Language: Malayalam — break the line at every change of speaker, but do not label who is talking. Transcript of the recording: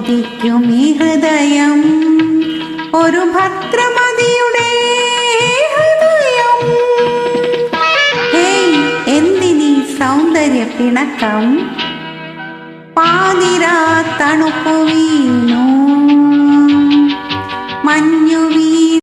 കൊതിക്കും ഈ ഹൃദയം, ഒരു ഭദ്രമതിയുടെ ഹൃദയം. ഹേയ്, എന്തിനീ സൗന്ദര്യ പിണക്കം? പാതിരാ തണുപ്പു വീണു, മഞ്ഞു വീണു.